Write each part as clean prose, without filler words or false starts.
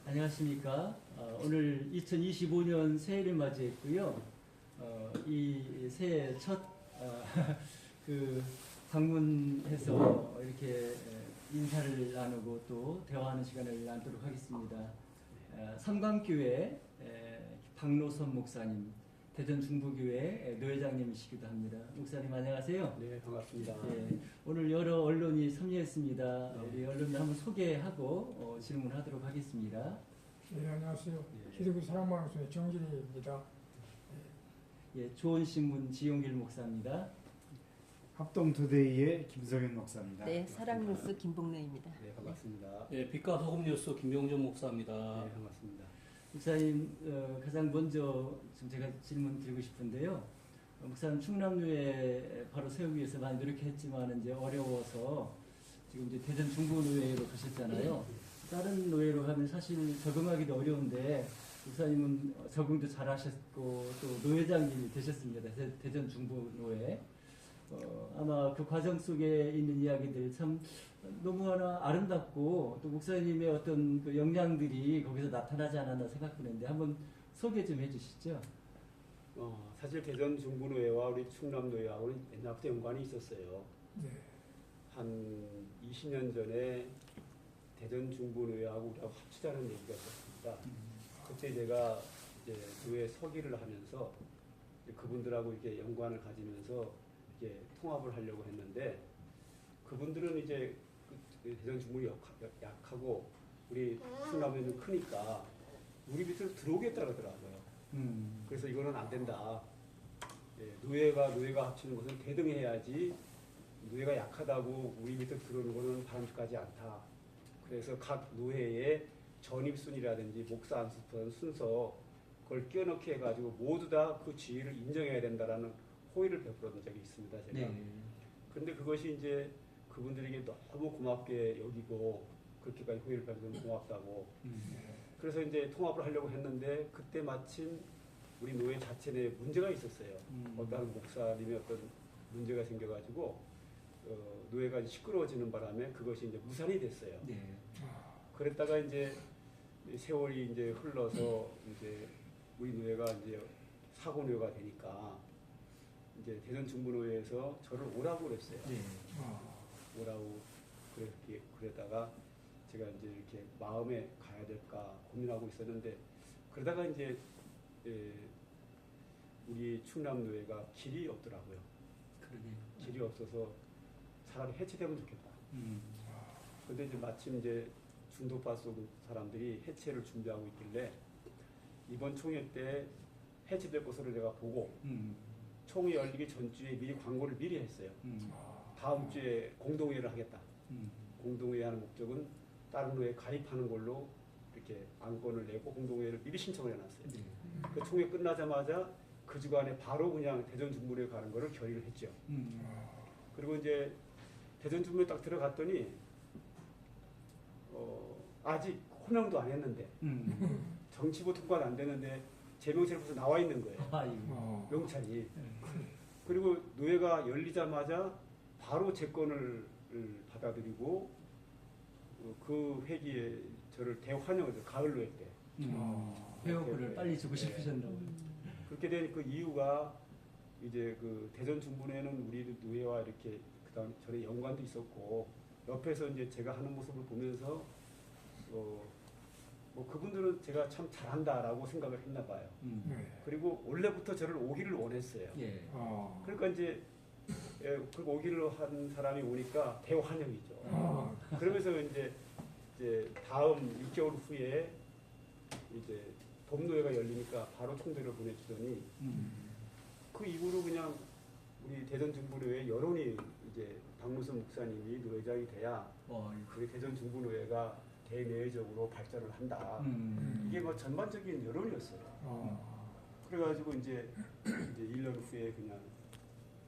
안녕하십니까. 오늘 2025년 새해를 맞이했고요. 이 새해 첫 그 방문해서 이렇게 인사를 나누고 또 대화하는 시간을 나누도록 하겠습니다. 삼광교회 박노선 목사님, 대전 중부교회 노회장님이시기도 합니다. 목사님 안녕하세요. 네, 반갑습니다. 오늘 여러 언론이 참여했습니다. 우리 언론을 한번 소개하고 질문하도록 하겠습니다. 네, 안녕하세요. 기독교 사랑방송의 정진희입니다. 좋은신문 지용길 목사입니다. 합동투데이의 김성현 목사입니다. 네, 사랑뉴스 김복래입니다. 네, 반갑습니다. 네, 빛과 소금 뉴스 김병준 목사입니다. 네, 반갑습니다. 목사님, 가장 먼저 좀 제가 질문 드리고 싶은데요. 목사님 충남교회 바로 세우기 위해서 많이 노력했지만 이제 어려워서 지금 이제 대전 중부노회로 가셨잖아요. 다른 노회로 가면 사실 적응하기도 어려운데 목사님은 적응도 잘하셨고 또 노회장님이 되셨습니다. 대전 중부노회. 아마 그 과정 속에 있는 이야기들 참 너무나 아름답고 또 목사님의 어떤 그 역량들이 거기서 나타나지 않았나 생각하는데 한번 소개 좀 해주시죠. 사실 대전 중부노회와 우리 충남노회하고는 옛날부터 연관이 있었어요. 네, 한 20년 전에 대전 중부노회하고 우리하고 합치자는 얘기가 있었습니다. 그때 제가 이제 노회 서기를 하면서 그분들하고 이렇게 연관을 가지면서 이렇게 통합을 하려고 했는데 그분들은 이제 그 대전 중부이 약하고 우리 충남노회는 크니까 우리 밑으로 들어오겠다 그러더라고요. 그래서 이거는 안 된다. 노회가 합치는 것은 대등해야지 노회가 약하다고 우리 밑으로 들어오는 것은 바람직하지 않다. 그래서 각 노회의 전입순이라든지 목사 안수편 순서 그걸 끼워넣게 해가지고 모두 다 그 지위를 인정해야 된다라는 호의를 베풀었던 적이 있습니다. 제가. 그런데 그것이 이제 그분들에게 너무 고맙게 여기고 그렇게까지 호의를 베풀면 고맙다고. 그래서 이제 통합을 하려고 했는데 그때 마침 우리 노회 자체 내에 문제가 있었어요. 어떤 목사님의 어떤 문제가 생겨가지고 노회가 시끄러워지는 바람에 그것이 이제 무산이 됐어요. 그랬다가 이제 세월이 이제 흘러서 이제 우리 노회가 이제 사고노회가 되니까 이제 대전 중부노회에서 저를 오라고 그랬어요. 오라고 그러다가 제가 이제 이렇게 마음에 가야 될까 고민하고 있었는데 그러다가 이제 우리 충남노회가 길이 없더라고요. 길이 없어서 차라리 해체되면 좋겠다. 그런데 이제 마침 이제 중도파 속 사람들이 해체를 준비하고 있길래 이번 총회 때 해체될 것으로 내가 보고 총회 열리기 전주에 미리 광고를 미리 했어요. 다음 주에 공동회의를 하겠다. 공동회의 하는 목적은 다른 노회에 가입하는 걸로 이렇게 안건을 내고 공동회의를 미리 신청을 해놨어요. 그 총회 끝나자마자 그 주간에 바로 그냥 대전 중부로에 가는 거를 결의를 했죠. 그리고 이제 대전 중부에 딱 들어갔더니 아직 호명도 안 했는데 정치부 통과도 안 되는데 제 명찰이 벌써 나와 있는 거예요. 명찰이. 그리고 노회가 열리자마자 바로 제 건을 받아들이고 그 회기에 저를 대환영해서 가을 노회 때. 회원부를 빨리 주고 싶으셨나요? 그렇게 된 그 이유가 이제 그 대전 중부에는 우리 노회와 이렇게 그다음 전에 연관도 있었고 옆에서 이제 제가 하는 모습을 보면서 뭐 그분들은 제가 참 잘한다라고 생각을 했나 봐요. 그리고 원래부터 저를 오기를 원했어요. 그러니까 이제 그 오기를 한 사람이 오니까 대환영이죠. 그러면서 이제 다음 6개월 후에 이제 봄노회가 열리니까 바로 총대를 보내주더니 그 이후로 그냥 우리 대전 중부노회 여론이 이제 박노선 목사님이 노회장이 돼야 우리 대전 중부노회가 대내외적으로 발전을 한다. 이게 뭐 전반적인 여론이었어요. 그래가지고 이제 1년 후에 그냥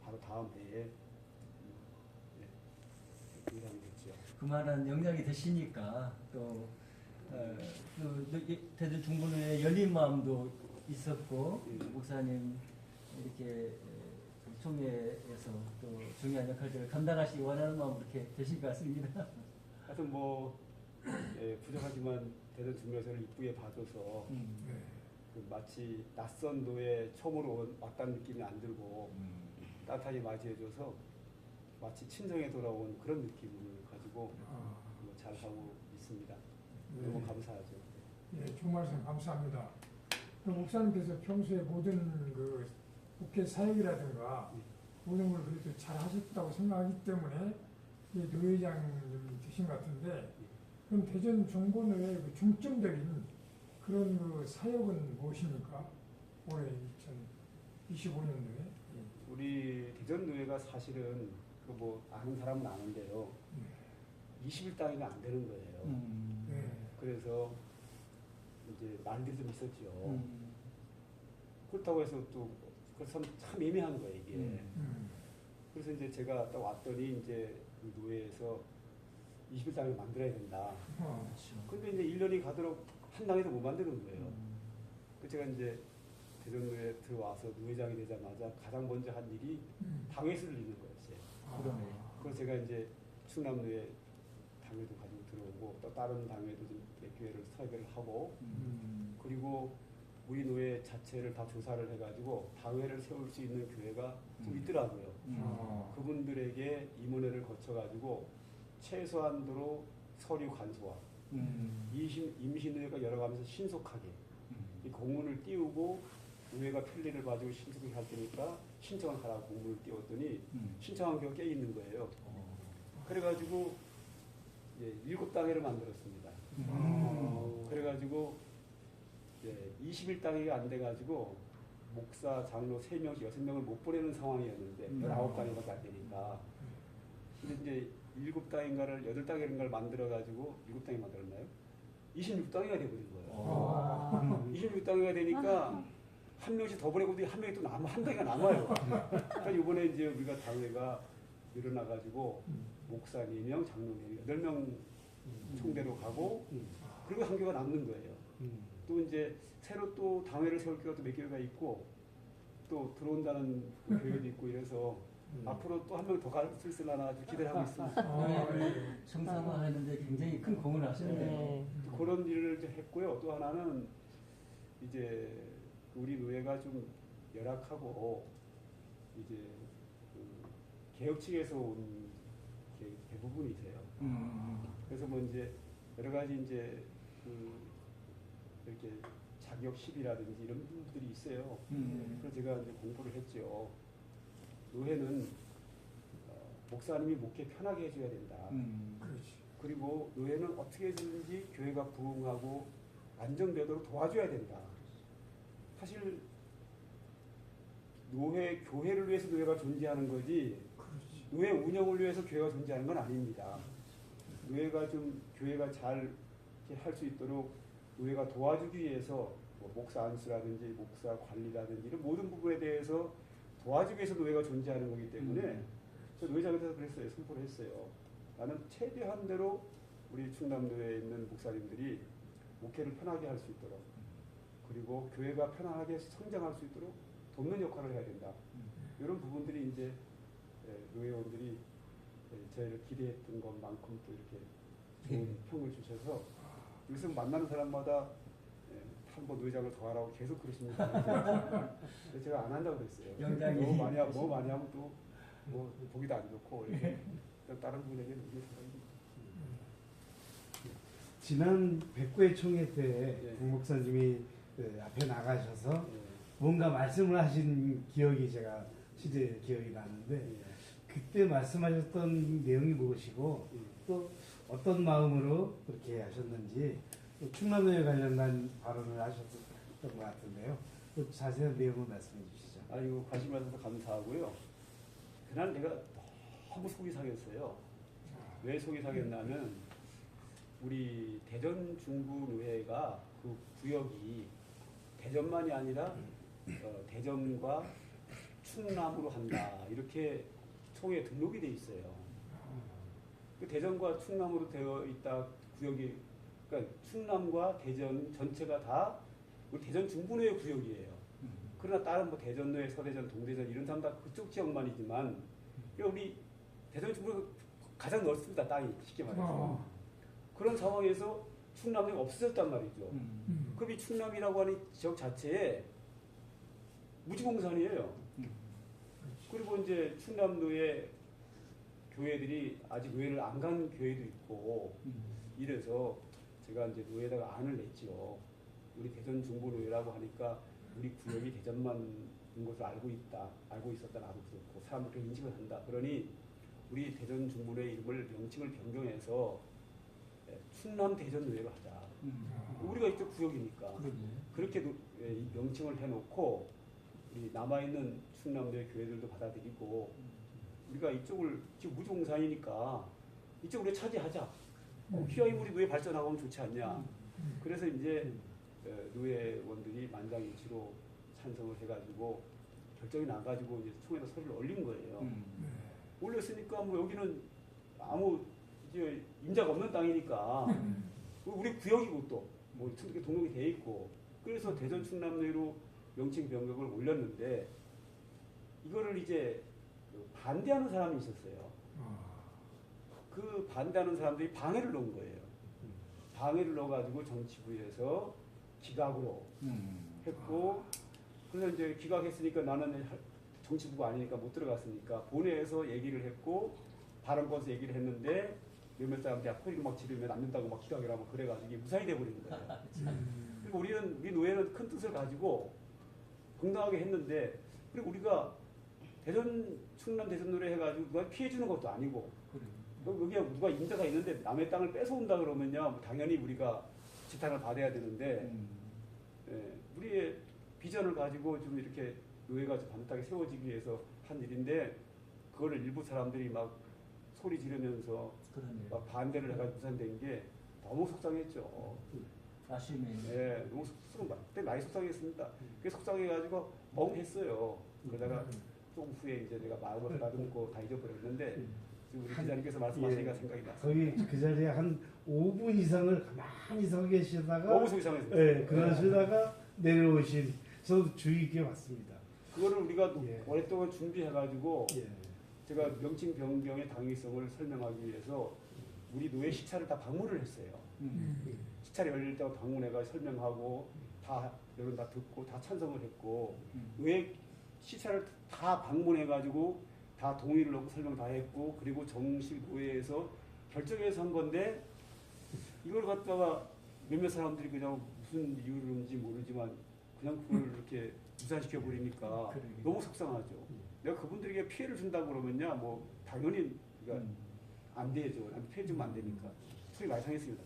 바로 다음 해에 일하게 됐죠. 그만한 역량이 되시니까 또 대전 중부노회 열린 마음도 있었고 목사님 이렇게 총회에서 또 중요한 역할들을 감당하시기 원하는 마음 그렇게 되신 것 같습니다. 하여튼 뭐 부족하지만 대전 중묘사를 이쁘게 봐줘서 네. 그 마치 낯선 도에 처음으로 왔다는 느낌이 안 들고 따뜻하게 맞이해줘서 마치 친정에 돌아온 그런 느낌을 가지고 아, 잘 하고 있습니다. 네. 너무 감사하죠. 예, 정말 감사합니다. 그 목사님께서 평소에 모든 그 국회 사역이라든가 모든 걸 그래도 잘 하셨다고 생각하기 때문에 이 노회장님 되신 것 같은데, 그럼 대전 중보노회 그 중점적인 그런 그 사역은 무엇입니까? 올해 2025년도에? 우리 대전노회가 사실은 그 뭐 아는 사람은 아는데요. 20일 단위가 안 되는 거예요. 네. 그래서 이제 말들이 좀 있었죠. 그렇다고 해서 또 그래서 참 애매한 거예요 이게. 그래서 이제 제가 딱 왔더니 이제 그 노회에서 20일 당을 만들어야 된다. 근데 이제 1년이 가도록 한 당에도 못 만드는 거예요. 그래서 제가 이제 대전노회에 들어와서 노회장이 되자마자 가장 먼저 한 일이 당회수를 잇는 거였어요. 그러네. 그래서 제가 이제 충남노회 당회도 가지고 들어오고 또 다른 당회도 좀 몇 개를 설계를 하고 그리고 우리 노회 자체를 다 조사를 해가지고 당회를 세울 수 있는 교회가 좀 있더라고요. 그분들에게 임원회를 거쳐가지고 최소한도로 서류 간소화, 임시노회가 열어가면서 신속하게 이 공문을 띄우고 노회가 편리를 봐주고 신속하게 할 테니까 신청을 하라고 공문을 띄웠더니 신청한 경우가 꽤 있는 거예요. 그래가지고 7당회를 만들었습니다. 그래가지고 20일 당회가 안 돼가지고 목사, 장로 3명씩 6명을 못 보내는 상황이었는데 19당회밖에 안 되니까 근데 이제 7당인가를 8당인가를 만들어가지고 7당이 만들었나요? 26당회가 돼버린 거예요. 26당회가 되니까 한 명씩 더 보내고 한 명이 또 한 당회가 남아요. 그러니까 이번에 이제 우리가 당회가 일어나가지고 목사 4명, 장로 4명, 8명 총대로 가고 그리고 한 개가 남는 거예요. 또 이제 새로 또 당회를 세울 교회가 또 몇 개가 있고 또 들어온다는 교회도 있고 이래서 앞으로 또 한 명 더 갈 수 있으려나 기대를 하고 있습니다. 정상화하는데 굉장히 큰 공을 하시는데요. 그런 일을 이제 했고요. 또 하나는 이제 우리 노회가 좀 열악하고 이제 그 개혁 측에서 온 게 대부분이세요. 그래서 뭐 이제 여러 가지 이제 그 이렇게 자격 시비라든지 이런 부분들이 있어요. 그래서 제가 이제 공부를 했죠. 노회는 목사님이 목회 편하게 해줘야 된다. 그리고 노회는 어떻게 해주든지 교회가 부흥하고 안정되도록 도와줘야 된다. 사실 교회를 위해서 노회가 존재하는 거지 노회 운영을 위해서 교회가 존재하는 건 아닙니다. 노회가 좀 교회가 잘 할 수 있도록 노회가 도와주기 위해서 뭐 목사 안수라든지 목사 관리라든지 이런 모든 부분에 대해서 도와주기 위해서 노회가 존재하는 거기 때문에 저 노회장에서 그랬어요. 선포를 했어요. 나는 최대한대로 우리 충남노회에 있는 목사님들이 목회를 편하게 할 수 있도록 그리고 교회가 편안하게 성장할 수 있도록 돕는 역할을 해야 된다. 이런 부분들이 이제 노회원들이 저희를 기대했던 것만큼 또 이렇게 좋은 평을 주셔서 요즘 만나는 사람마다 한번 노회장을 더 하라고 계속 그러십니다. 제가 안 한다고 그랬어요. 너무 많이 하면 또 뭐 보기도 안 좋고 이렇게 다른 분에게 의견 지난 백구회 총회 때 국 목사님이 그 앞에 나가셔서 뭔가 말씀을 하신 기억이 제가 실제 기억이 나는데 그때 말씀하셨던 내용이 무엇이고 또 어떤 마음으로 그렇게 하셨는지 또 충남노회 관련한 발언을 하셨던 것 같은데요. 또 자세한 내용을 말씀해 주시죠. 아이고 관심 가져서 감사하고요. 그날 내가 너무 속이 상했어요. 왜 속이 상했냐면 우리 대전 중부노회가 그 구역이 대전만이 아니라 대전과 충남으로 한다 이렇게 총회에 등록이 돼 있어요. 그 대전과 충남으로 되어 있다 구역이 그러니까 충남과 대전 전체가 다 우리 대전 중부노회 구역이에요. 그러나 다른 뭐 대전노회, 서대전, 동대전 이런 사람 다 그쪽 지역만이지만 우리 대전 중부가 가장 넓습니다. 땅이 쉽게 말해서. 그런 상황에서 충남이 없어졌단 말이죠. 음. 그럼 이 충남이라고 하는 지역 자체에 무지공산이에요. 그리고 이제 충남도에 교회들이 아직 노예를 안 간 교회도 있고 이래서 제가 이제 노예에다가 안을 냈죠. 우리 대전 중부노예라고 하니까 우리 구역이 대전만 인 것을 알고 있었다 나도 그렇고 사람들이 인식을 한다. 그러니 우리 대전 중부노예 이름을 명칭을 변경해서 충남 대전 노예로 하자. 우리가 이쪽 구역이니까 그렇게 이 명칭을 해놓고 우리 남아있는 충남도의 교회들도 받아들이고 우리가 이쪽을 지금 무종산이니까 이쪽으로 차지하자. 기왕이 우리 노예 발전하고 하면 좋지 않냐. 그래서 이제 노예원들이 만장일치로 찬성을 해가지고 결정이 나가지고 이제 총회에서 소리를 올린 거예요. 올렸으니까 뭐 여기는 아무 이제 임자가 없는 땅이니까 우리 구역이고 또뭐 등록이 돼 있고 그래서 대전 충남노예로 명칭 변경을 올렸는데 이거를 이제 반대하는 사람이 있었어요. 그 반대하는 사람들이 방해를 넣은 거예요. 방해를 넣어가지고 정치부에서 기각으로 했고 그래서 이제 기각했으니까 나는 정치부가 아니니까 못 들어갔으니까 본회에서 얘기를 했고 발언권에서 얘기를 했는데 몇몇 사람들이 코리를 막 지르면 안 된다고 막 기각이라고 그래가지고 이게 무산이 돼버린 거예요. 그리고 우리 노예는 큰 뜻을 가지고 당당하게 했는데 그리고 우리가 대전 충남 대전 노래 해가지고 누가 피해 주는 것도 아니고 여기에 누가 임대가 있는데 남의 땅을 뺏어온다 그러면요 당연히 우리가 지탄을 받아야 되는데 우리의 비전을 가지고 좀 이렇게 노예가 좀 반듯하게 세워지기 위해서 한 일인데 그거를 일부 사람들이 막 소리 지르면서 막 반대를 해가지고 무산된 게 너무 속상했죠. 네, 너무 그때 많이 속상했습니다. 그게 속상해가지고 멍했어요. 그러다가 조금 후에 이제 내가 마음을 다듬고 다 잊어버렸는데 지금 우리 기자님께서 말씀하시니까 생각이 났어요. 거기 그 자리에 한 5분 이상을 가만히 서 계시다가 너무 속상했어요. 네, 그러시다가 내려오신 저도 주의 깊게 봤습니다. 그거를 우리가 예. 오랫동안 준비해가지고 예. 제가 명칭 변경의 당위성을 설명하기 위해서 우리 노예 시찰을 다 방문을 했어요. 시찰이 열릴 때 방문해가 설명하고 다 여러분 다 듣고 다 찬성을 했고 노예 시찰을 다 방문해가지고 다 동의를 넣고 설명 다 했고 그리고 정식 노예에서 결정해서 한 건데 이걸 갖다가 몇몇 사람들이 그냥 무슨 이유로인지 모르지만 그냥 그걸 이렇게 무산시켜 버리니까 너무 속상하죠. 내가 그분들에게 피해를 준다고 그러면요, 뭐 당연히 그러니까 안 되죠. 피해 주면 안 되니까 소리 많이 상했습니다.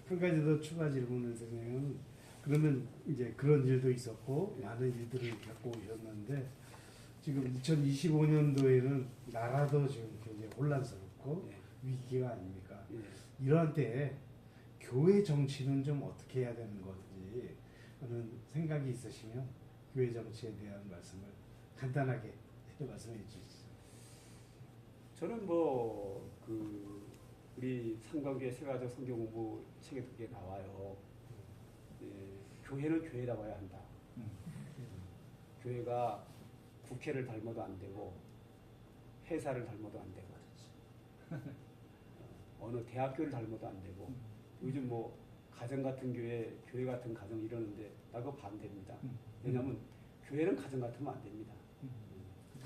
한 가지 더 추가 질문을 드리면 그러면 이제 그런 일도 있었고 많은 일들을 겪고 오셨는데 지금 2025년도에는 나라도 지금 굉장히 혼란스럽고 위기가 아닙니까? 이러한 때에 교회 정치는 좀 어떻게 해야 되는 건지 하는 생각이 있으시면 교회 정치에 대한 말씀을 간단하게 말씀해 주시죠. 저는 뭐 우리 삼강교회 세가족 성경 공부 책에 그게 나와요. 교회는 교회 나와야 한다. 교회가 국회를 닮아도 안 되고 회사를 닮아도 안 되고 어느 대학교를 닮아도 안 되고 요즘 뭐 가정 같은 교회 같은 가정 이러는데 나 그거 반대입니다. 왜냐하면 교회는 가정 같으면 안 됩니다.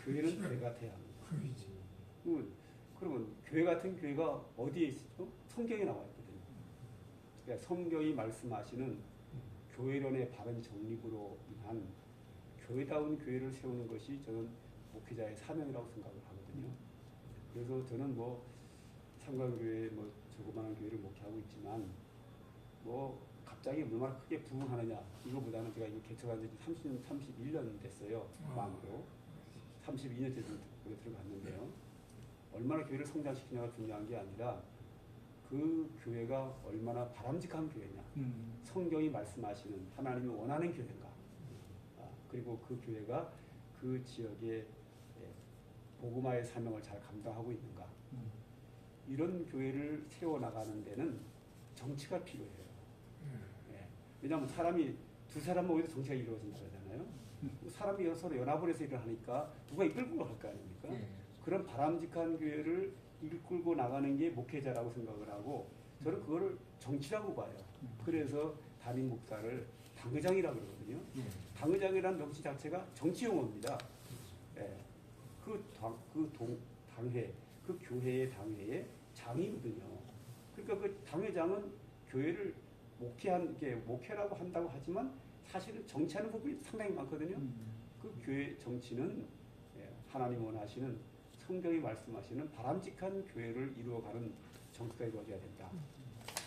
교회는 교회 같아야 합니다. 그러면 교회 같은 교회가 어디에 있죠? 성경에 나와 있거든요. 그러니까 성경이 말씀하시는 교회론의 바른 정립으로 인한 교회다운 교회를 세우는 것이 저는 목회자의 사명이라고 생각을 하거든요. 그래서 저는 뭐 삼강교회 뭐 조그마한 교회를 목회하고 있지만 뭐 갑자기 얼마나 크게 부흥하느냐 이거보다는 제가 이거 개척한 지 31년 됐어요. 만으로 32년째 들어갔는데요. 얼마나 교회를 성장시키냐가 중요한 게 아니라 그 교회가 얼마나 바람직한 교회냐, 성경이 말씀하시는 하나님이 원하는 교회인가, 그리고 그 교회가 그 지역의 복음화의 사명을 잘 감당하고 있는가, 이런 교회를 세워나가는 데는 정치가 필요해요. 왜냐하면 사람이 두 사람 모여도 정치가 이루어진다 그러잖아요. 사람이 서로 연합을 해서 일을 하니까 누가 이끌고 갈 거 아닙니까? 그런 바람직한 교회를 이끌고 나가는 게 목회자라고 생각을 하고 저는 그거를 정치라고 봐요. 그래서 담임 목사를 당의장이라고 그러거든요. 예. 당의장이라는 명칭 자체가 정치 용어입니다. 예. 당회, 그 교회의 당회의 장이거든요. 그러니까 그 당회장은 교회를 목회라고 한다고 하지만 사실은 정치하는 부분이 상당히 많거든요. 그 교회 정치는 하나님 원하시는 성경이 말씀하시는 바람직한 교회를 이루어가는 정치가 이루어져야 된다.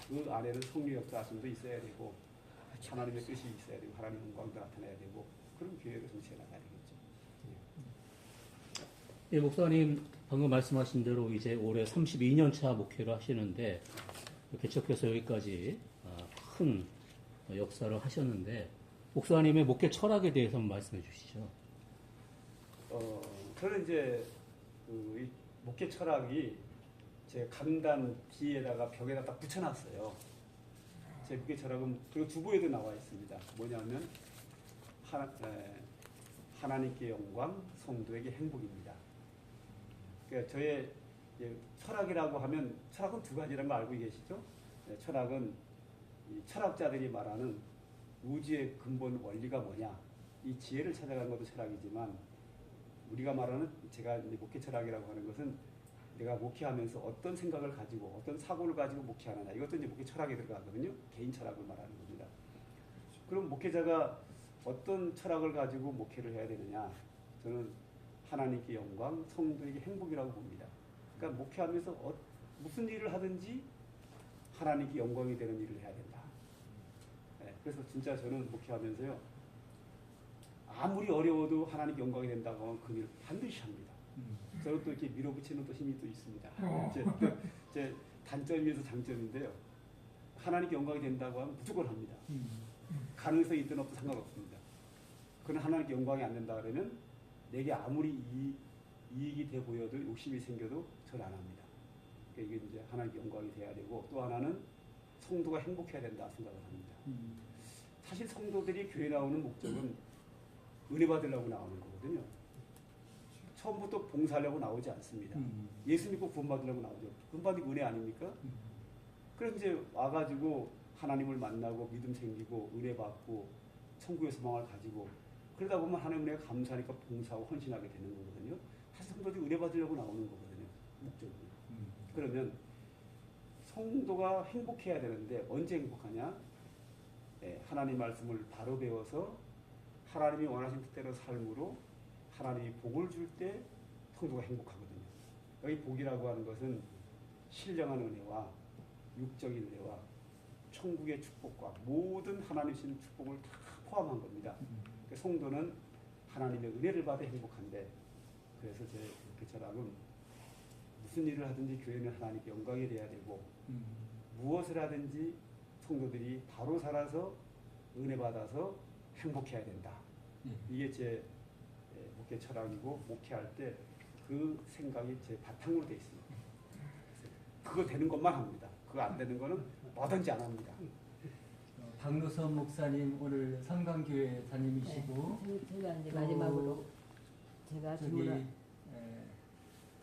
그 안에는 성령 역사심도 있어야 되고 하나님의 뜻이 있어야 되고 하나님의 영광도 나타나야 되고 그런 교회를 정치해 나가야 되겠죠. 예, 목사님 방금 말씀하신 대로 이제 올해 32년 차 목회를 하시는데 개척해서 여기까지 큰 역사를 하셨는데 목사님의 목회 철학에 대해서 한번 말씀해 주시죠. 저는 이제 이 목회 철학이 제 강단 뒤에다가 벽에다 딱 붙여놨어요. 제 목회 철학은 그리고 주보에도 나와 있습니다. 뭐냐면 하나님께 영광, 성도에게 행복입니다. 그러니까 저의 철학이라고 하면 철학은 두 가지라는 거 알고 계시죠? 철학은 이 철학자들이 말하는 우주의 근본 원리가 뭐냐 이 지혜를 찾아가는 것도 철학이지만 우리가 말하는 제가 이제 목회 철학이라고 하는 것은 내가 목회하면서 어떤 생각을 가지고 어떤 사고를 가지고 목회하느냐 이것도 이제 목회 철학에 들어가거든요. 개인 철학을 말하는 겁니다. 그럼 목회자가 어떤 철학을 가지고 목회를 해야 되느냐? 저는 하나님께 영광, 성도에게 행복이라고 봅니다. 그러니까 목회하면서 무슨 일을 하든지 하나님께 영광이 되는 일을 해야 된다. 그래서 진짜 저는 목회하면서요. 아무리 어려워도 하나님께 영광이 된다고 하면 그 일을 반드시 합니다. 저는 또 이렇게 밀어붙이는 또 힘이 또 있습니다. 제 단점이면서 장점인데요. 하나님께 영광이 된다고 하면 무조건 합니다. 가능성이 있든 없든 상관없습니다. 그러나 하나님께 영광이 안 된다 그러면 내게 아무리 이익이 돼 보여도 욕심이 생겨도 저는 안 합니다. 그러니까 이게 이제 하나님께 영광이 돼야 되고 또 하나는 성도가 행복해야 된다 생각을 합니다. 사실 성도들이 교회 나오는 목적은 은혜 받으려고 나오는 거거든요. 처음부터 봉사하려고 나오지 않습니다. 예수 믿고 구원받으려고 나오죠. 구원받은 게 은혜 아닙니까? 그래서 이제 와가지고 하나님을 만나고 믿음 생기고 은혜 받고 천국의 소망을 가지고 그러다 보면 하나님 은혜가 감사하니까 봉사하고 헌신하게 되는 거거든요. 사실 성도들이 은혜 받으려고 나오는 거거든요. 목적은. 그러면 성도가 행복해야 되는데 언제 행복하냐? 하나님 말씀을 바로 배워서 하나님이 원하신 뜻대로 삶으로 하나님이 복을 줄 때 성도가 행복하거든요. 여기 복이라고 하는 것은 신령한 은혜와 육적인 은혜와 천국의 축복과 모든 하나님 주신 축복을 다 포함한 겁니다. 성도는 하나님의 은혜를 받아 행복한데 그래서 제 철학은 무슨 일을 하든지 교회는 하나님께 영광이 돼야 되고 무엇을 하든지 성도들이 바로 살아서 은혜 받아서 행복해야 된다. 이게 제 목회 철학이고 목회할 때 그 생각이 제 바탕으로 돼 있습니다. 그거 되는 것만 합니다. 그거 안 되는 거는 뭐든지 안 합니다. 박노선 목사님 오늘 삼강교회 담임이시고 제가 이제 또 마지막으로 제가 저기 질문을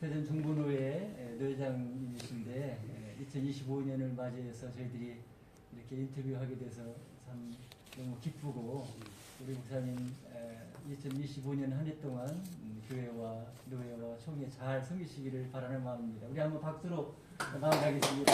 대전 중부노회 노회장이신데 2025년을 맞이해서 저희들이 이렇게 인터뷰하게 돼서 참 너무 기쁘고 우리 목사님 2025년 한 해 동안 교회와 노회와 총회 잘 섬기시기를 바라는 마음입니다. 우리 한번 박수로 마무리하겠습니다.